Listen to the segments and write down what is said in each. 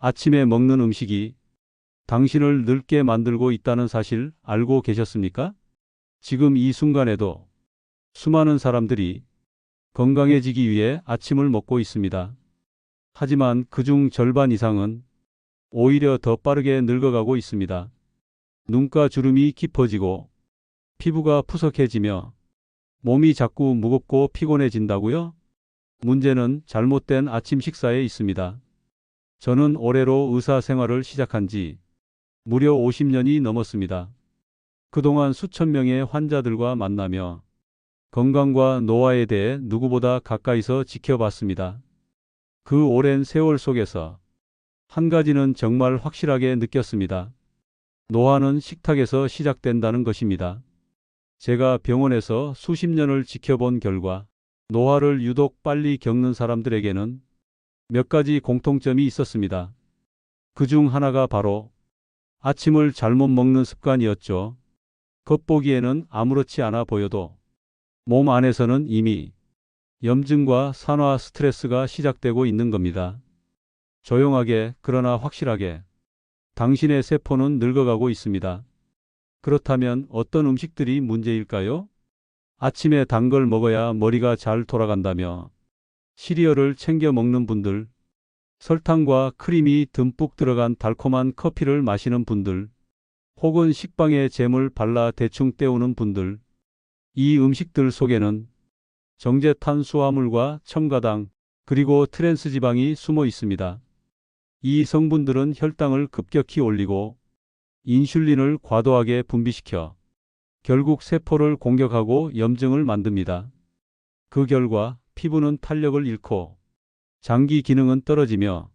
아침에 먹는 음식이 당신을 늙게 만들고 있다는 사실 알고 계셨습니까? 지금 이 순간에도 수많은 사람들이 건강해지기 위해 아침을 먹고 있습니다. 하지만 그중 절반 이상은 오히려 더 빠르게 늙어가고 있습니다. 눈가 주름이 깊어지고 피부가 푸석해지며 몸이 자꾸 무겁고 피곤해진다고요? 문제는 잘못된 아침 식사에 있습니다. 저는 올해로 의사 생활을 시작한 지 무려 50년이 넘었습니다. 그동안 수천 명의 환자들과 만나며 건강과 노화에 대해 누구보다 가까이서 지켜봤습니다. 그 오랜 세월 속에서 한 가지는 정말 확실하게 느꼈습니다. 노화는 식탁에서 시작된다는 것입니다. 제가 병원에서 수십 년을 지켜본 결과 노화를 유독 빨리 겪는 사람들에게는 몇 가지 공통점이 있었습니다. 그중 하나가 바로 아침을 잘못 먹는 습관이었죠. 겉보기에는 아무렇지 않아 보여도 몸 안에서는 이미 염증과 산화 스트레스가 시작되고 있는 겁니다. 조용하게 그러나 확실하게 당신의 세포는 늙어가고 있습니다. 그렇다면 어떤 음식들이 문제일까요? 아침에 단 걸 먹어야 머리가 잘 돌아간다며 시리얼을 챙겨 먹는 분들, 설탕과 크림이 듬뿍 들어간 달콤한 커피를 마시는 분들, 혹은 식빵에 잼을 발라 대충 때우는 분들, 이 음식들 속에는 정제 탄수화물과 첨가당, 그리고 트랜스 지방이 숨어 있습니다. 이 성분들은 혈당을 급격히 올리고 인슐린을 과도하게 분비시켜 결국 세포를 공격하고 염증을 만듭니다. 그 결과 피부는 탄력을 잃고 장기 기능은 떨어지며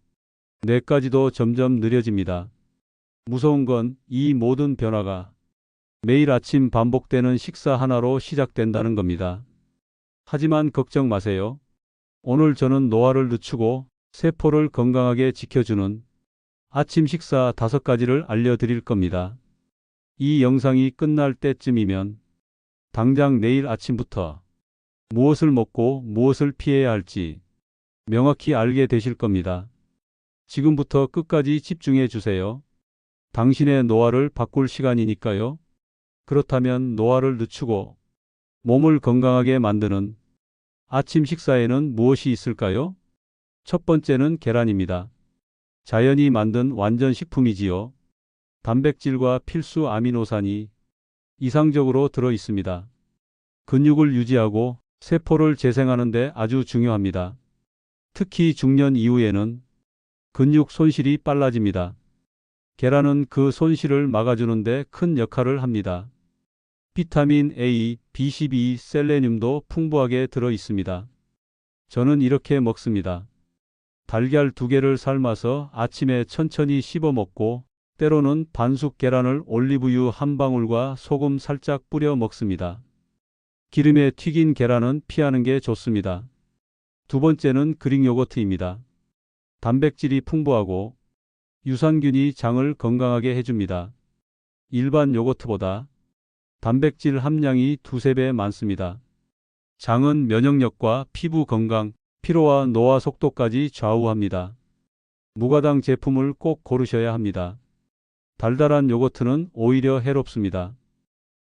뇌까지도 점점 느려집니다. 무서운 건 이 모든 변화가 매일 아침 반복되는 식사 하나로 시작된다는 겁니다. 하지만 걱정 마세요. 오늘 저는 노화를 늦추고 세포를 건강하게 지켜주는 아침 식사 5가지를 알려드릴 겁니다. 이 영상이 끝날 때쯤이면 당장 내일 아침부터 무엇을 먹고 무엇을 피해야 할지 명확히 알게 되실 겁니다. 지금부터 끝까지 집중해 주세요. 당신의 노화를 바꿀 시간이니까요. 그렇다면 노화를 늦추고 몸을 건강하게 만드는 아침 식사에는 무엇이 있을까요? 첫 번째는 계란입니다. 자연이 만든 완전 식품이지요. 단백질과 필수 아미노산이 이상적으로 들어 있습니다. 근육을 유지하고 세포를 재생하는 데 아주 중요합니다. 특히 중년 이후에는 근육 손실이 빨라집니다. 계란은 그 손실을 막아주는 데 큰 역할을 합니다. 비타민 A, B12, 셀레늄도 풍부하게 들어 있습니다. 저는 이렇게 먹습니다. 달걀 2개를 삶아서 아침에 천천히 씹어 먹고 때로는 반숙 계란을 올리브유 한 방울과 소금 살짝 뿌려 먹습니다. 기름에 튀긴 계란은 피하는 게 좋습니다. 두 번째는 그릭 요거트입니다. 단백질이 풍부하고 유산균이 장을 건강하게 해줍니다. 일반 요거트보다 단백질 함량이 2~3배 많습니다. 장은 면역력과 피부 건강, 피로와 노화 속도까지 좌우합니다. 무가당 제품을 꼭 고르셔야 합니다. 달달한 요거트는 오히려 해롭습니다.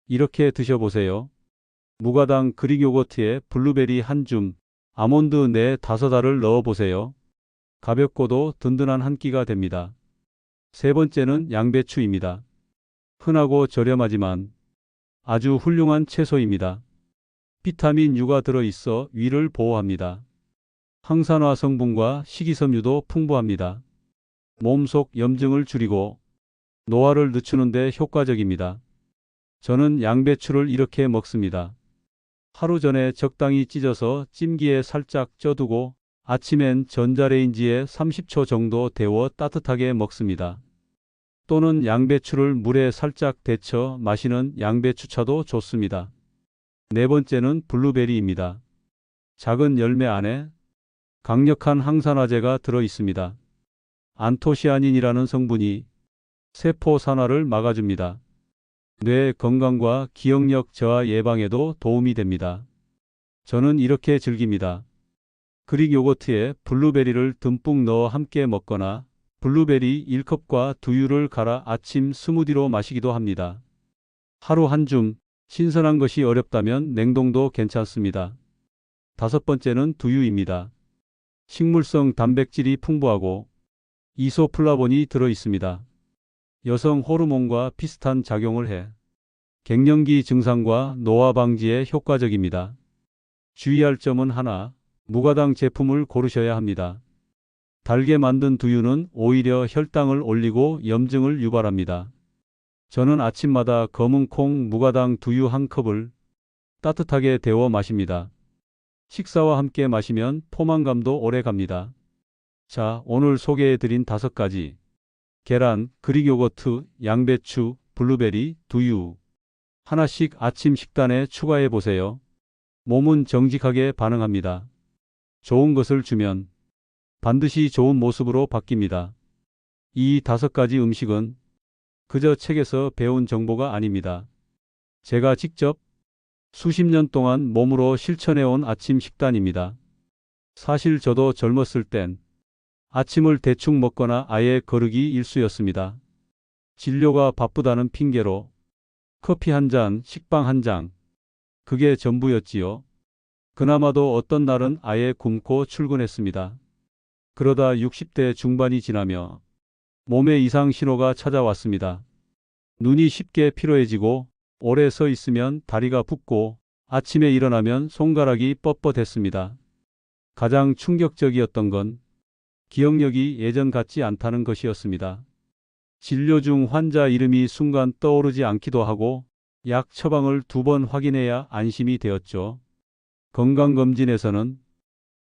이렇게 드셔보세요. 무가당 그릭 요거트에 블루베리 한 줌, 아몬드 4~5알을 넣어보세요. 가볍고도 든든한 한 끼가 됩니다. 세 번째는 양배추입니다. 흔하고 저렴하지만 아주 훌륭한 채소입니다. 비타민 U가 들어있어 위를 보호합니다. 항산화 성분과 식이섬유도 풍부합니다. 몸속 염증을 줄이고 노화를 늦추는 데 효과적입니다. 저는 양배추를 이렇게 먹습니다. 하루 전에 적당히 찢어서 찜기에 살짝 쪄두고 아침엔 전자레인지에 30초 정도 데워 따뜻하게 먹습니다. 또는 양배추를 물에 살짝 데쳐 마시는 양배추차도 좋습니다. 네 번째는 블루베리입니다. 작은 열매 안에 강력한 항산화제가 들어 있습니다. 안토시아닌이라는 성분이 세포 산화를 막아줍니다. 뇌 건강과 기억력 저하 예방에도 도움이 됩니다. 저는 이렇게 즐깁니다. 그릭 요거트에 블루베리를 듬뿍 넣어 함께 먹거나 블루베리 1컵과 두유를 갈아 아침 스무디로 마시기도 합니다. 하루 한 줌, 신선한 것이 어렵다면 냉동도 괜찮습니다. 다섯 번째는 두유입니다. 식물성 단백질이 풍부하고 이소플라본이 들어 있습니다. 여성 호르몬과 비슷한 작용을 해 갱년기 증상과 노화 방지에 효과적입니다. 주의할 점은 하나, 무가당 제품을 고르셔야 합니다. 달게 만든 두유는 오히려 혈당을 올리고 염증을 유발합니다. 저는 아침마다 검은 콩 무가당 두유 한 컵을 따뜻하게 데워 마십니다. 식사와 함께 마시면 포만감도 오래 갑니다. 자, 오늘 소개해드린 5가지. 계란, 그릭 요거트, 양배추, 블루베리, 두유. 하나씩 아침 식단에 추가해 보세요. 몸은 정직하게 반응합니다. 좋은 것을 주면 반드시 좋은 모습으로 바뀝니다. 이 5가지 음식은 그저 책에서 배운 정보가 아닙니다. 제가 직접 수십 년 동안 몸으로 실천해온 아침 식단입니다. 사실 저도 젊었을 땐 아침을 대충 먹거나 아예 거르기 일쑤였습니다. 진료가 바쁘다는 핑계로 커피 한 잔, 식빵 한 장. 그게 전부였지요. 그나마도 어떤 날은 아예 굶고 출근했습니다. 그러다 60대 중반이 지나며 몸에 이상 신호가 찾아왔습니다. 눈이 쉽게 피로해지고 오래 서 있으면 다리가 붓고 아침에 일어나면 손가락이 뻣뻣했습니다. 가장 충격적이었던 건 기억력이 예전 같지 않다는 것이었습니다. 진료 중 환자 이름이 순간 떠오르지 않기도 하고 약 처방을 2번 확인해야 안심이 되었죠. 건강검진에서는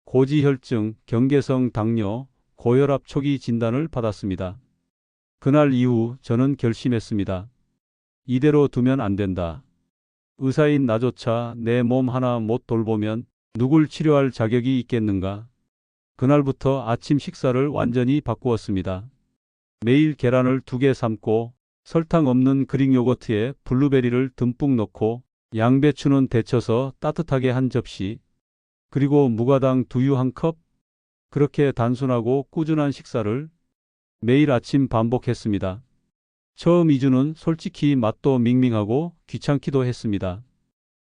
고지혈증, 경계성 당뇨, 고혈압 초기 진단을 받았습니다. 그날 이후 저는 결심했습니다. 이대로 두면 안 된다. 의사인 나조차 내 몸 하나 못 돌보면 누굴 치료할 자격이 있겠는가. 그날부터 아침 식사를 완전히 바꾸었습니다. 매일 계란을 2개 삶고 설탕 없는 그릭 요거트에 블루베리를 듬뿍 넣고 양배추는 데쳐서 따뜻하게 한 접시, 그리고 무가당 두유 한 컵. 그렇게 단순하고 꾸준한 식사를 매일 아침 반복했습니다. 처음 2주는 솔직히 맛도 밍밍하고 귀찮기도 했습니다.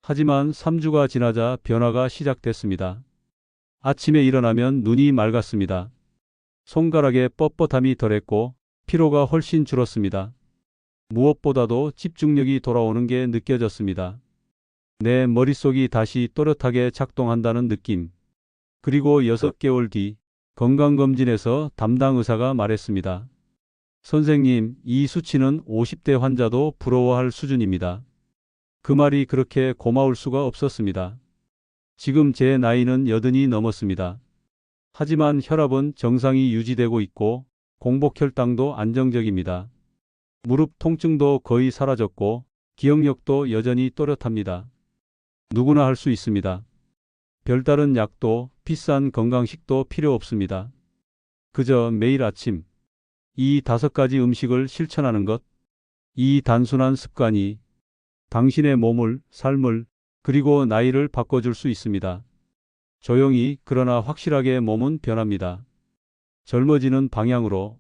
하지만 3주가 지나자 변화가 시작됐습니다. 아침에 일어나면 눈이 맑았습니다. 손가락에 뻣뻣함이 덜했고 피로가 훨씬 줄었습니다. 무엇보다도 집중력이 돌아오는 게 느껴졌습니다. 내 머릿속이 다시 또렷하게 작동한다는 느낌. 그리고 6개월 뒤 건강검진에서 담당 의사가 말했습니다. 선생님, 이 수치는 50대 환자도 부러워할 수준입니다. 그 말이 그렇게 고마울 수가 없었습니다. 지금 제 나이는 80이 넘었습니다. 하지만 혈압은 정상이 유지되고 있고 공복혈당도 안정적입니다. 무릎 통증도 거의 사라졌고 기억력도 여전히 또렷합니다. 누구나 할 수 있습니다. 별다른 약도 비싼 건강식도 필요 없습니다. 그저 매일 아침 이 5가지 음식을 실천하는 것, 이 단순한 습관이 당신의 몸을, 삶을, 그리고 나이를 바꿔줄 수 있습니다. 조용히 그러나 확실하게 몸은 변합니다. 젊어지는 방향으로.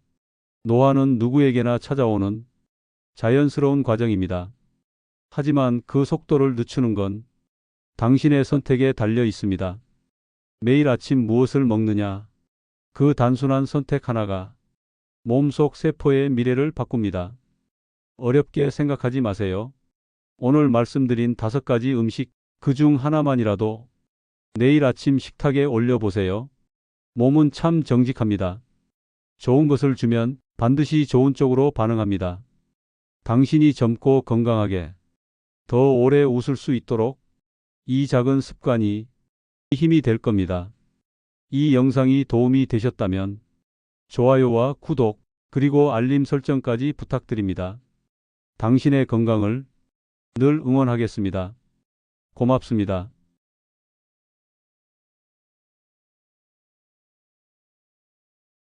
노화는 누구에게나 찾아오는 자연스러운 과정입니다. 하지만 그 속도를 늦추는 건 당신의 선택에 달려 있습니다. 매일 아침 무엇을 먹느냐, 그 단순한 선택 하나가 몸속 세포의 미래를 바꿉니다. 어렵게 생각하지 마세요. 오늘 말씀드린 5가지 음식 그 중 하나만이라도 내일 아침 식탁에 올려보세요. 몸은 참 정직합니다. 좋은 것을 주면 반드시 좋은 쪽으로 반응합니다. 당신이 젊고 건강하게 더 오래 웃을 수 있도록 이 작은 습관이 힘이 될 겁니다. 이 영상이 도움이 되셨다면 좋아요와 구독, 그리고 알림 설정까지 부탁드립니다. 당신의 건강을 늘 응원하겠습니다. 고맙습니다.